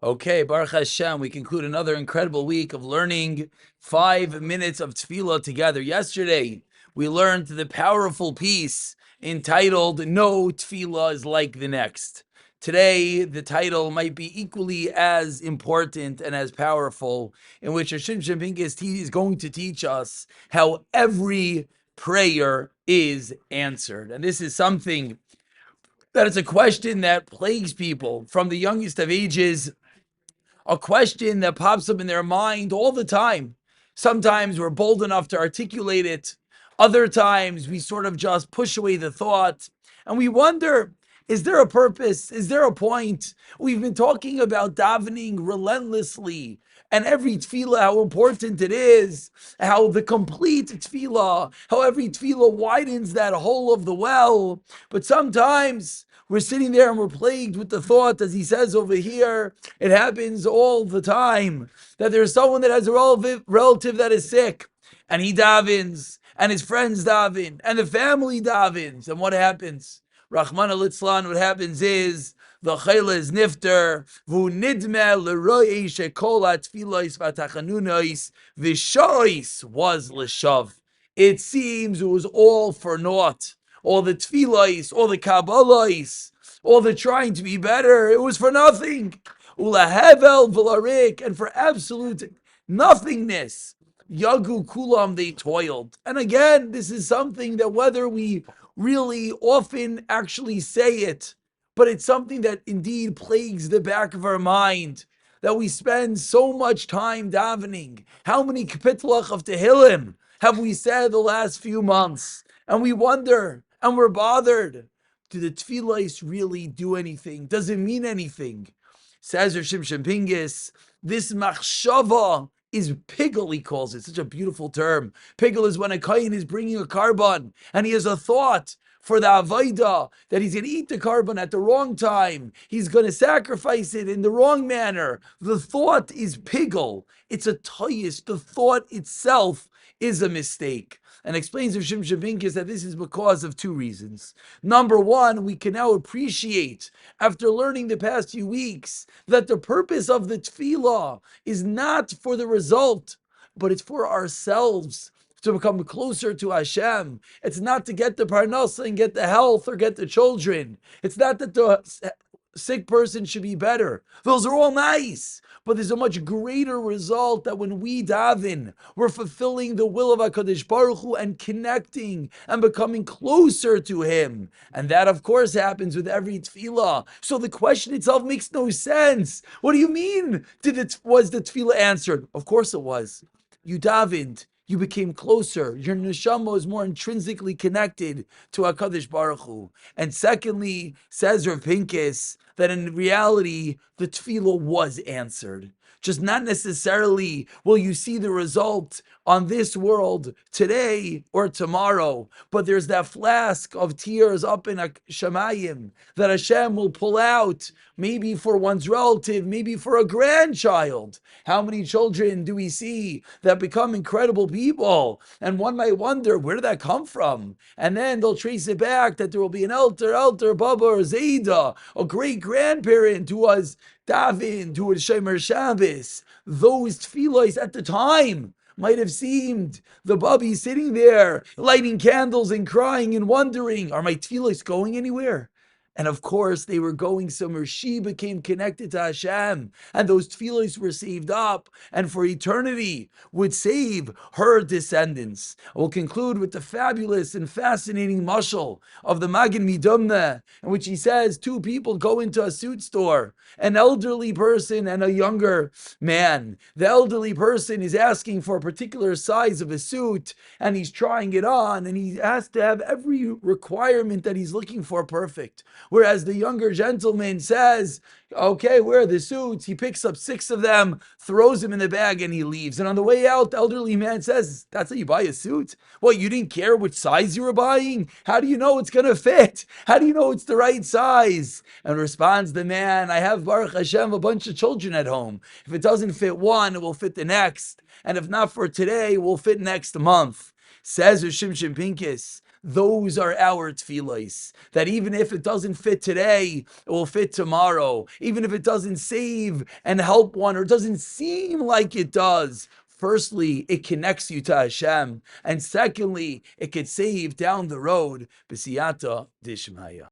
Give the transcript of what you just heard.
Okay, Baruch Hashem, we conclude another incredible week of learning 5 minutes of tefillah together. Yesterday, we learned the powerful piece entitled No Tefillah is Like the Next. Today, the title might be equally as important and as powerful, in which Hashem Pincus is going to teach us how every prayer is answered. And this is something that is a question that plagues people from the youngest of ages, a question that pops up in their mind all the time. Sometimes we're bold enough to articulate it. Other times we sort of just push away the thought and we wonder, is there a purpose? Is there a point? We've been talking about davening relentlessly and every tefillah, how important it is, how the complete tefillah, how every tefillah widens that hole of the well. But sometimes we're sitting there and we're plagued with the thought, as he says over here, it happens all the time, that there's someone that has a relative that is sick, and he davens, and his friends daven, and the family davens, and what happens? Rahman al-Itzlan, what happens is, the chayla is nifter, v'hu nidme l'ro'ei shekol ha'tfilos v'atachanunos v'shois was l'shav. It seems it was all for naught. All the tefillahs, all the kabbalahs, all the trying to be better, it was for nothing. Ulahevel v'larik, and for absolute nothingness. Yagu kulam, they toiled. And again, this is something that whether we really often actually say it, but it's something that indeed plagues the back of our mind, that we spend so much time davening. How many kapitlach of Tehillim have we said the last few months? And we wonder, and we're bothered. Do the tefillahs really do anything? Does it mean anything? Says Rav Shimshon Pingis, this machshava is pigel, he calls it. Such a beautiful term. Pigel is when a kohen is bringing a carbon and he has a thought for the avodah that he's going to eat the carbon at the wrong time. He's going to sacrifice it in the wrong manner. The thought is pigel. It's a toyis. The thought itself is a mistake. And explains of Shimshon Pincus that this is because of two reasons. Number one, we can now appreciate, after learning the past few weeks, that the purpose of the tefillah is not for the result, but it's for ourselves, to become closer to Hashem. It's not to get the parnasa and get the health or get the children. It's not that the sick person should be better. Those are all nice. But there's a much greater result that when we daven, we're fulfilling the will of HaKadosh Baruch Hu and connecting and becoming closer to Him. And that, of course, happens with every tefillah. So the question itself makes no sense. What do you mean? Was the tefillah answered? Of course it was. You davened. You became closer. Your neshama is more intrinsically connected to HaKadosh Baruch Hu. And secondly, says Rav Pincus, that in reality, the tefillah was answered. Just not necessarily will you see the result on this world today or tomorrow, but there's that flask of tears up in Shemayim that Hashem will pull out, maybe for one's relative, maybe for a grandchild. How many children do we see that become incredible people? And one might wonder, where did that come from? And then they'll trace it back that there will be an elder, Baba or Zayda, a great grandparent who was David, who was Shomer Shabbos. Those tefillahs at the time might have seemed the Bubby sitting there, lighting candles and crying and wondering, are my tefillahs going anywhere? And of course, they were going somewhere. She became connected to Hashem, and those tefillahs were saved up, and for eternity would save her descendants. We'll conclude with the fabulous and fascinating mashal of the Magen Midumna, in which he says two people go into a suit store, an elderly person and a younger man. The elderly person is asking for a particular size of a suit, and he's trying it on, and he has to have every requirement that he's looking for perfect. Whereas the younger gentleman says, okay, where are the suits? He picks up 6 of them, throws them in the bag, and he leaves. And on the way out, the elderly man says, that's how you buy a suit? Well, you didn't care which size you were buying? How do you know it's going to fit? How do you know it's the right size? And responds the man, I have, Baruch Hashem, a bunch of children at home. If it doesn't fit one, it will fit the next. And if not for today, it will fit next month. Says Shimshon Pincus, Those are our tefillahs. That even if it doesn't fit today, it will fit tomorrow. Even if it doesn't save and help one, or doesn't seem like it does. Firstly, it connects you to Hashem. And secondly, it could save down the road. B'siyata dishmaya.